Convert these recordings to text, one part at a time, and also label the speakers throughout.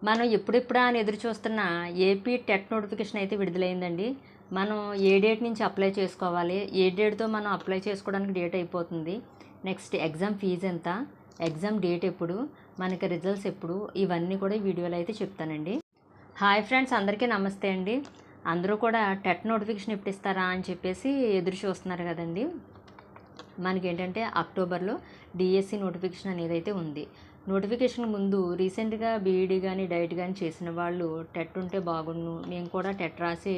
Speaker 1: మనం ఎప్పుడెప్పుడా అని ఎదురు చూస్తున్న ఏపీ టెట్ నోటిఫికేషన్ అయితే విడుదలైందండి. మనం ఏ డేట్ నుంచి అప్లై చేసుకోవాలి, ఏ డేట్తో మనం అప్లై చేసుకోవడానికి డేట్ అయిపోతుంది, నెక్స్ట్ ఎగ్జామ్ ఫీజు ఎంత, ఎగ్జామ్ డేట్ ఎప్పుడు, మనకి రిజల్ట్స్ ఎప్పుడు, ఇవన్నీ కూడా ఈ వీడియోలో అయితే చెప్తానండి. హాయ్ ఫ్రెండ్స్, అందరికీ నమస్తే అండి. అందరూ కూడా టెట్ నోటిఫికేషన్ ఎప్పుడు ఇస్తారా అని చెప్పేసి ఎదురు చూస్తున్నారు కదండి. మనకేంటంటే అక్టోబర్లో డిఎస్సి నోటిఫికేషన్ అనేది అయితే ఉంది. నోటిఫికేషన్ ముందు రీసెంట్గా బీఈడీ కానీ డైట్ కానీ చేసిన వాళ్ళు టెట్ ఉంటే బాగుండు, మేము కూడా టెట్ రాసి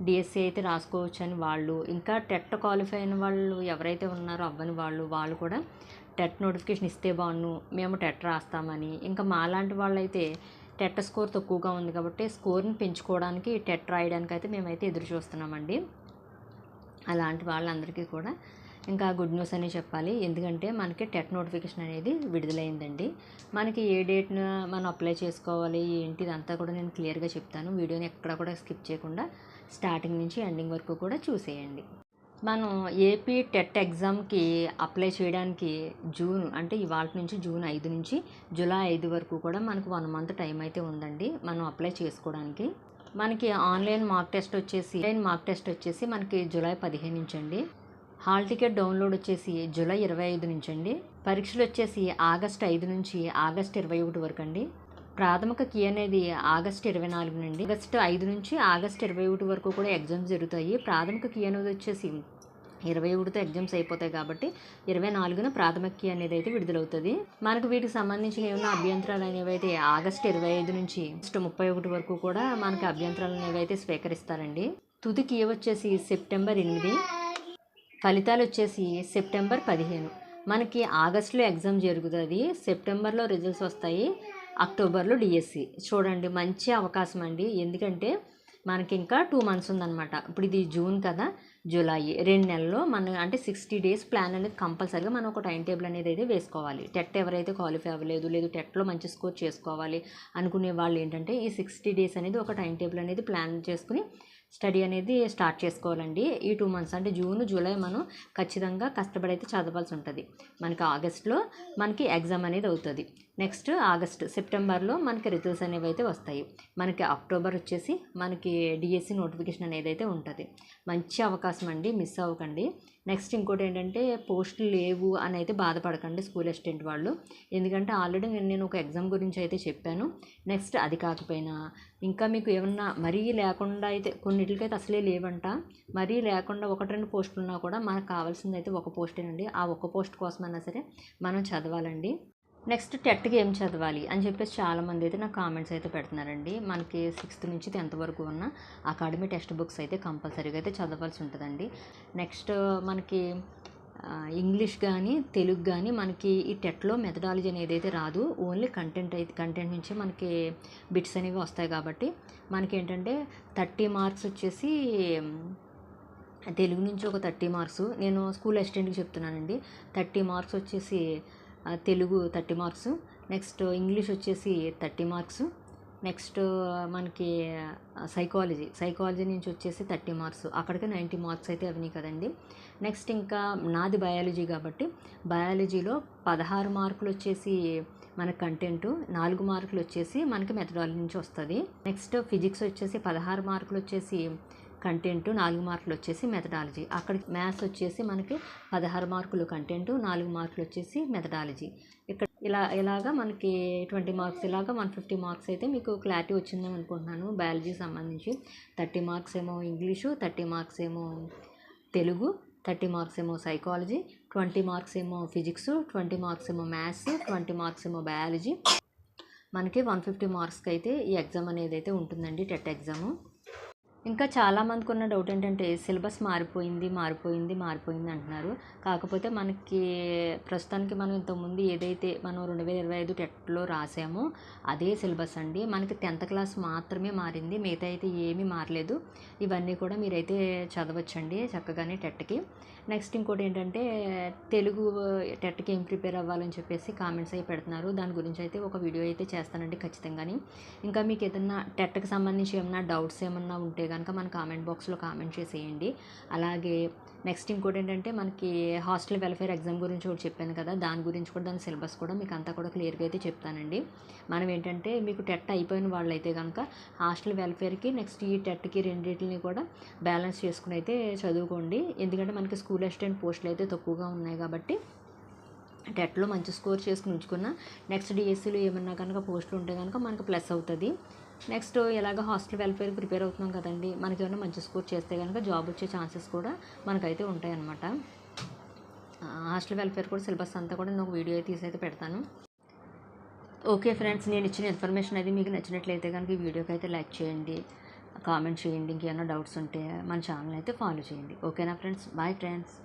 Speaker 1: డిఎస్సి అయితే రాసుకోవచ్చు అని వాళ్ళు, ఇంకా టెట్ క్వాలిఫై అయిన వాళ్ళు ఎవరైతే ఉన్నారో అవ్వని వాళ్ళు కూడా టెట్ నోటిఫికేషన్ ఇస్తే బాగుండు, మేము టెట్ రాస్తామని, ఇంకా మాలాంటి వాళ్ళు అయితే టెట్ స్కోర్ తక్కువగా ఉంది కాబట్టి స్కోర్ని పెంచుకోవడానికి టెట్ రాయడానికి అయితే మేమైతే ఎదురు చూస్తున్నామండి. అలాంటి వాళ్ళందరికీ కూడా ఇంకా గుడ్ న్యూస్ అని చెప్పాలి. ఎందుకంటే మనకి టెట్ నోటిఫికేషన్ అనేది విడుదలైందండి. మనకి ఏ డేట్న మనం అప్లై చేసుకోవాలి ఏంటి ఇదంతా కూడా నేను క్లియర్గా చెప్తాను. వీడియోని ఎక్కడ కూడా స్కిప్ చేయకుండా స్టార్టింగ్ నుంచి ఎండింగ్ వరకు కూడా చూసేయండి. మనం ఏపీ టెట్ ఎగ్జామ్కి అప్లై చేయడానికి జూన్ అంటే ఇవాళ నుంచి జూన్ 5 నుంచి జూలై 5 వరకు కూడా మనకు 1 మంత్ టైం అయితే ఉందండి మనం అప్లై చేసుకోవడానికి. మనకి ఆన్లైన్ మార్క్ టెస్ట్ వచ్చేసి మనకి జూలై 15 నుంచి అండి. హాల్ టికెట్ డౌన్లోడ్ వచ్చేసి జూలై 25 నుంచి అండి. పరీక్షలు వచ్చేసి ఆగస్ట్ 5 నుంచి ఆగస్ట్ 21 వరకు అండి. ప్రాథమిక కీ అనేది ఆగస్ట్ 24 నుండి ఆగస్ట్ 5 నుంచి ఆగస్ట్ 21 వరకు కూడా ఎగ్జామ్స్ జరుగుతాయి. ప్రాథమిక కీ అనేది వచ్చేసి 21తో ఎగ్జామ్స్ అయిపోతాయి కాబట్టి 24న ప్రాథమిక కీ అనేది అయితే విడుదలవుతుంది. మనకు వీటికి సంబంధించిన ఏమైనా అభ్యంతరాలు అనేవి అయితే ఆగస్ట్ 25 నుంచి ఆగస్ట్ 31 వరకు కూడా మనకి అభ్యంతరాలు అనేవి అయితే స్వీకరిస్తారండి. తుది కీ వచ్చేసి సెప్టెంబర్ 8, ఫలితాలు వచ్చేసి సెప్టెంబర్ 15. మనకి ఆగస్టులో ఎగ్జామ్ జరుగుతుంది, సెప్టెంబర్లో రిజల్ట్స్ వస్తాయి, అక్టోబర్లో డిఎస్సి. చూడండి మంచి అవకాశం అండి. ఎందుకంటే మనకి ఇంకా 2 మంత్స్ ఉందన్నమాట. ఇప్పుడు ఇది జూన్ కదా, జూలై 2 నెలల్లో మన అంటే 60 డేస్ ప్లాన్ అనేది కంపల్సరీగా మనం ఒక టైం టేబుల్ అనేది అయితే వేసుకోవాలి. టెట్ ఎవరైతే క్వాలిఫై అవ్వలేదు లేదు టెట్లో మంచి స్కోర్ చేసుకోవాలి అనుకునే వాళ్ళు ఏంటంటే ఈ 60 డేస్ అనేది ఒక టైం టేబుల్ అనేది ప్లాన్ చేసుకుని స్టడీ అనేది స్టార్ట్ చేసుకోవాలండి. ఈ 2 మంత్స్ అంటే జూన్ జూలై మనం ఖచ్చితంగా కష్టపడి అయితే చదవాల్సి ఉంటుంది. మనకి ఆగస్ట్లో మనకి ఎగ్జామ్ అనేది అవుతుంది. నెక్స్ట్ సెప్టెంబర్లో మనకి రిజల్ట్స్ అనేవి అయితే వస్తాయి. మనకి అక్టోబర్ వచ్చేసి మనకి డిఎస్సి నోటిఫికేషన్ అనేది అయితే ఉంటుంది. మంచి అవకాశం అండి, మిస్ అవ్వకండి. నెక్స్ట్ ఇంకోటి ఏంటంటే పోస్టులు లేవు అని అయితే బాధపడకండి స్కూల్ అసిస్టెంట్ వాళ్ళు. ఎందుకంటే ఆల్రెడీ నేను ఒక ఎగ్జామ్ గురించి అయితే చెప్పాను. నెక్స్ట్ అది కాకపోయినా ఇంకా మీకు ఏమన్నా మరీ లేకుండా అయితే కొన్నిటికైతే అసలే లేవంట, మరీ లేకుండా 1-2 పోస్టులు ఉన్నా కూడా మనకు కావాల్సింది అయితే ఒక పోస్టేనండి. ఆ ఒక్క పోస్ట్ కోసమైనా సరే మనం చదవాలండి. నెక్స్ట్ టెట్కి ఏం చదవాలి అని చెప్పేసి చాలామంది అయితే నాకు కామెంట్స్ అయితే పెడుతున్నారండి. మనకి 6th నుంచి 10th వరకు ఉన్న అకాడమీ టెక్స్ట్ బుక్స్ అయితే కంపల్సరీగా అయితే చదవాల్సి ఉంటుందండి. నెక్స్ట్ మనకి ఇంగ్లీష్ కానీ తెలుగు కానీ మనకి ఈ టెట్లో మెథడాలజీ అనేది అయితే రాదు. ఓన్లీ కంటెంట్ నుంచే మనకి బిట్స్ అనేవి వస్తాయి కాబట్టి మనకి ఏంటంటే 30 మార్క్స్ వచ్చేసి తెలుగు నుంచి ఒక 30 మార్క్స్ నేను స్కూల్ అసిస్టెంట్కి చెప్తున్నానండి. 30 మార్క్స్ వచ్చేసి తెలుగు 30 మార్క్స్, నెక్స్ట్ ఇంగ్లీష్ వచ్చేసి 30 మార్క్స్, నెక్స్ట్ మనకి సైకాలజీ నుంచి వచ్చేసి 30 మార్క్స్, అక్కడికి 90 మార్క్స్ అయితే అవినాయి కదండి. నెక్స్ట్ ఇంకా నాది బయాలజీ కాబట్టి బయాలజీలో 16 మార్కులు వచ్చేసి మన కంటెంట్, 4 మార్కులు వచ్చేసి మనకి మెథడాలజీ నుంచి వస్తుంది. నెక్స్ట్ ఫిజిక్స్ వచ్చేసి 16 మార్కులు వచ్చేసి కంటెంట్, 4 మార్కులు వచ్చేసి మెథడాలజీ. అక్కడికి మ్యాథ్స్ వచ్చేసి మనకి 16 మార్కులు కంటెంట్, 4 మార్కులు వచ్చేసి మెథడాలజీ. ఇక్కడ ఇలాగా మనకి 20 మార్క్స్, ఇలాగా 150 మార్క్స్ అయితే మీకు క్లారిటీ వచ్చిందని అనుకుంటున్నాను. బయాలజీకి సంబంధించి 30 మార్క్స్ ఏమో ఇంగ్లీషు, 30 మార్క్స్ ఏమో తెలుగు, 30 మార్క్స్ ఏమో సైకాలజీ, 20 మార్క్స్ ఏమో ఫిజిక్స్, 20 మార్క్స్ ఏమో మ్యాథ్స్, 20 మార్క్స్ ఏమో బయాలజీ. మనకి 150 మార్క్స్కి అయితే ఈ ఎగ్జామ్ అనేది అయితే ఉంటుందండి, టెట్ ఎగ్జాము. ఇంకా చాలామందికి ఉన్న డౌట్ ఏంటంటే సిలబస్ మారిపోయింది అంటున్నారు. కాకపోతే మనకి ప్రస్తుతానికి మనం ఇంతకుముందు ఏదైతే మనం 2025 టెట్లో రాసామో అదే సిలబస్ అండి. మనకి 10th క్లాస్ మాత్రమే మారింది, మిగతా అయితే ఏమీ మారలేదు. ఇవన్నీ కూడా మీరైతే చదవచ్చండి చక్కగానే టెట్కి. నెక్స్ట్ ఇంకోటి ఏంటంటే తెలుగు టెట్కి ఏం ప్రిపేర్ అవ్వాలని చెప్పేసి కామెంట్స్ అవి పెడుతున్నారు. దాని గురించి అయితే ఒక వీడియో అయితే చేస్తానండి ఖచ్చితంగాని. ఇంకా మీకు ఏదన్నా టెట్కి సంబంధించి ఏమన్నా డౌట్స్ ఏమన్నా ఉంటే కనుక మన కామెంట్ బాక్స్లో కామెంట్ చేసేయండి. అలాగే నెక్స్ట్ ఇంకోటి ఏంటంటే మనకి హాస్టల్ వెల్ఫేర్ ఎగ్జామ్ గురించి ఒకటి చెప్పాను కదా, దాని గురించి కూడా దాని సిలబస్ కూడా మీకు అంతా కూడా క్లియర్గా అయితే చెప్తానండి. మనం ఏంటంటే మీకు టెట్ అయిపోయిన వాళ్ళైతే కనుక హాస్టల్ వెల్ఫేర్కి నెక్స్ట్ ఈ టెట్కి రెండింటిని కూడా బ్యాలెన్స్ చేసుకుని అయితే చదువుకోండి. ఎందుకంటే మనకి స్కూల్ అసిస్టెంట్ పోస్టులు అయితే తక్కువగా ఉన్నాయి కాబట్టి టెట్లో మంచి స్కోర్ చేసుకుని ఉంచుకున్న నెక్స్ట్ డిఎస్సీలో ఏమన్నా కనుక పోస్టులు ఉంటే కనుక మనకు ప్లస్ అవుతుంది. నెక్స్ట్ ఇలాగ హాస్టల్ వెల్ఫేర్ ప్రిపేర్ అవుతున్నాం కదండి, మనకి ఏమైనా మంచి స్కోర్ చేస్తే కనుక జాబ్ వచ్చే ఛాన్సెస్ కూడా మనకైతే ఉంటాయన్నమాట. హాస్టల్ వెల్ఫేర్ కూడా సిలబస్ అంతా కూడా నేను ఒక వీడియో తీసి అయితే పెడతాను. ఓకే ఫ్రెండ్స్, నేను ఇచ్చిన ఇన్ఫర్మేషన్ అది మీకు నచ్చినట్లయితే కనుక ఈ వీడియోకి అయితే లైక్ చేయండి, కామెంట్ చేయండి. ఇంకేమైనా డౌట్స్ ఉంటే మన ఛానల్ అయితే ఫాలో చేయండి. ఓకేనా ఫ్రెండ్స్, బాయ్ ఫ్రెండ్స్.